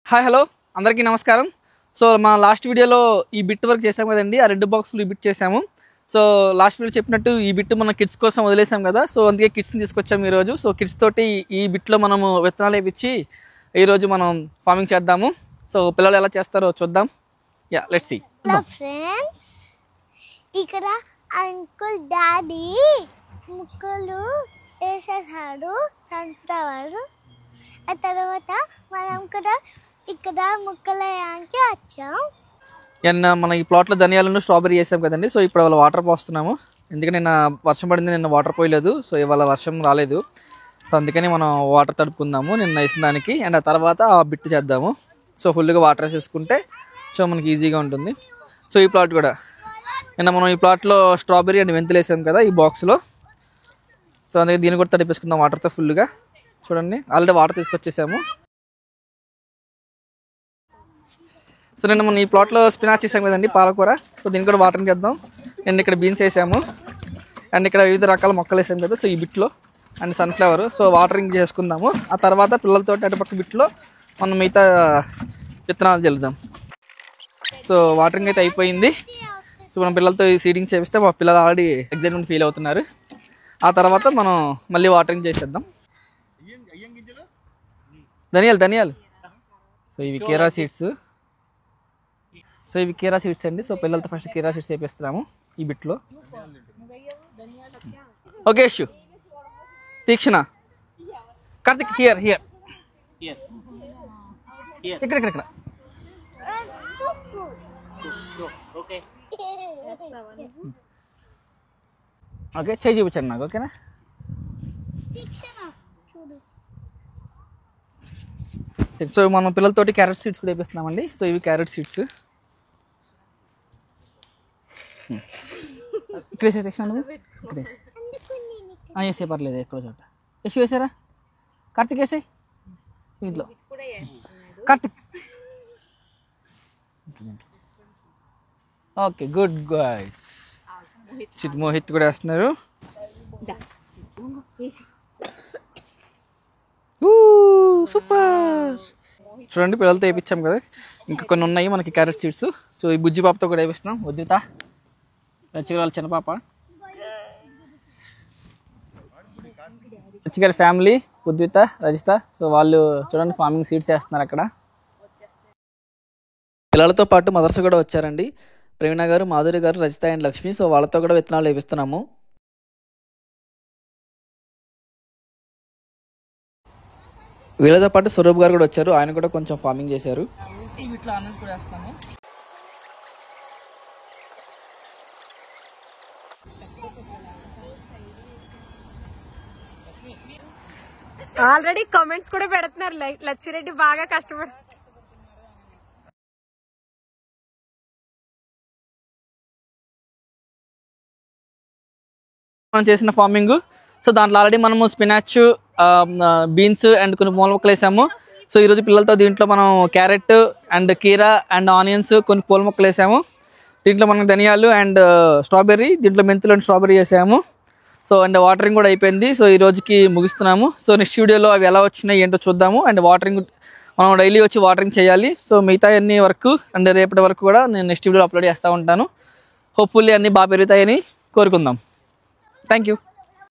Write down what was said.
Hi hello అందరికీ నమస్కారం. So మా లాస్ట్ వీడియోలో ఈ బిట్ వర్క్ చేసాము కదండి, ఆ 2 బాక్సులు ఈ బిట్ చేసాము. సో లాస్ట్ వీడియో చెప్పినట్టు ఈ బిట్ మన కిడ్స్ కోసం వదిలేసాం కదా, సో అందుకే కిడ్స్ని తీసుకొచ్చాము ఈరోజు. సో కిడ్స్ తోటి ఈ బిట్లో మనము విత్తనాలు వేయించి ఈరోజు మనం ఫార్మింగ్ చేద్దాము. సో పిల్లలు ఎలా చేస్తారో చూద్దాం. Yeah let's see. ఫ్రెండ్స్, ఇక్కడ అంకుల్ డాడీ ముక్కలు వేసేసాడు సన్ఫ్లవర్. ఆ తర్వాత మనం కూడా ఇక్కడ ముక్కలు వేయడానికి వచ్చాం. నిన్న మన ఈ ప్లాట్లో ధనియాలను స్ట్రాబెరీ వేసాం కదండి. సో ఇప్పుడు ఇవాళ వాటర్ పోస్తున్నాము, ఎందుకంటే నిన్న వర్షం పడింది, నిన్న వాటర్ పోయలేదు. సో ఇవాళ వర్షం రాలేదు, సో అందుకని మనం వాటర్ తడుపుకుందాము నిన్న వేసిన దానికి. అండ్ ఆ తర్వాత ఆ బిట్ చేద్దాము. సో ఫుల్గా వాటర్ వేసేసుకుంటే సో మనకి ఈజీగా ఉంటుంది. సో ఈ ప్లాట్ కూడా నిన్న మనం ఈ ప్లాట్లో స్ట్రాబెరీ అండ్ మెంతులు వేసాం కదా ఈ బాక్స్లో. సో అందుకే దీన్ని కూడా తడిపేసుకుందాం వాటర్తో ఫుల్గా. చూడండి ఆల్రెడీ వాటర్ తీసుకొచ్చేసాము. సో నిన్న మనం ఈ ప్లాట్లో స్పినాచ్ చేసాం కదండి, పాలకూర. సో దీన్ని కూడా వాటరింగ్ చేద్దాం. అండ్ ఇక్కడ బీన్స్ వేసాము, అండ్ ఇక్కడ వివిధ రకాల మొక్కలు వేసాం కదా సో ఈ బిట్లో, అండ్ సన్ఫ్లవర్. సో వాటరింగ్ చేసుకుందాము. ఆ తర్వాత పిల్లలతో అటుపక్క బిట్లో మనం మిగతా విత్తనాలు చల్లుదాం. సో వాటరింగ్ అయితే అయిపోయింది. సో మనం పిల్లలతో ఈ సీడింగ్ చేపిస్తే మా పిల్లలు ఆల్రెడీ ఎగ్జైట్మెంట్ ఫీల్ అవుతున్నారు. ఆ తర్వాత మనం మళ్ళీ వాటరింగ్ చేసేద్దాం. ధనియాలు. సో ఇవి కీరా సీడ్స్. అండి. సో పిల్లలతో ఫస్ట్ కీరా సీడ్స్ వేపిస్తున్నాము ఈ బిట్లో. Okay Yashu, Theekshana, Karthik here ఇక్కడ ఓకే చేయి చూపించండి నాకు, ఓకేనా? సో మనం పిల్లలతోటి క్యారెట్ సీడ్స్ కూడా వేపిస్తున్నామండి. సో ఇవి క్యారెట్ సీడ్స్. ఇక్కడ వేసే తెచ్చిన నువ్వు ఇక్కడ వేసే పర్లేదు, ఎక్కడో చోట యశు వేసారా? కార్తిక్ వేసాయి ఇంట్లో. Karthik okay good guys. Mohit కూడా వేస్తున్నారు. సూపర్. చూడండి పిల్లలతో వేయించాం కదా, ఇంకా కొన్ని ఉన్నాయి మనకి క్యారెట్ సీడ్స్. సో ఈ బుజ్జి పాపతో కూడా వేపిస్తున్నాం. ఉద్దిత రచిగారి చిన్న పాప, రచిగారి ఫ్యామిలీ, ఉద్దిత, రజిత. సో వాళ్ళు చూడండి ఫార్మింగ్ సీడ్స్ వేస్తున్నారు అక్కడ. పిల్లలతో పాటు మదర్స్ కూడా వచ్చారండి, ప్రవీణ గారు, మాధురి గారు, రజిత అండ్ లక్ష్మి. సో వాళ్ళతో కూడా విత్తనాలు వేపిస్తున్నాము. వీళ్ళతో పాటు స్వరూప్ గారు కూడా వచ్చారు, ఆయన కూడా కొంచెం ఫార్మింగ్ చేశారు. ఆల్రెడీ కామెంట్స్ కూడా పెడుతున్నారు, లచ్చిరెడ్డి బాగా కష్టపడు. మనం చేసిన ఫార్మింగ్. సో దాంట్లో ఆల్రెడీ మనము స్పినాచ్, బీన్స్ అండ్ కొన్ని పూల మొక్కలు వేసాము. సో ఈరోజు పిల్లలతో దీంట్లో మనం క్యారెట్ అండ్ కీరా అండ్ ఆనియన్స్, కొన్ని పూల మొక్కలు వేసాము. దీంట్లో మనం ధనియాలు అండ్ స్ట్రాబెర్రీ, దీంట్లో మెంతులు అండ్ స్ట్రాబెర్రీ వేసాము. సో అండ్ వాటరింగ్ కూడా అయిపోయింది. సో ఈ రోజుకి ముగిస్తున్నాము. సో నెక్స్ట్ వీడియోలో అవి ఎలా వచ్చినాయి ఏంటో చూద్దాము. అండ్ వాటరింగ్ మనం డైలీ వచ్చి వాటరింగ్ చేయాలి. సో మిగతా అన్ని వరకు అండ్ రేపటి వరకు కూడా నేను నెక్స్ట్ వీడియోలో అప్లోడ్ చేస్తూ ఉంటాను. హోప్ఫుల్లీ అన్నీ బాగా పెరుగుతాయని కోరుకుందాం. Thank you.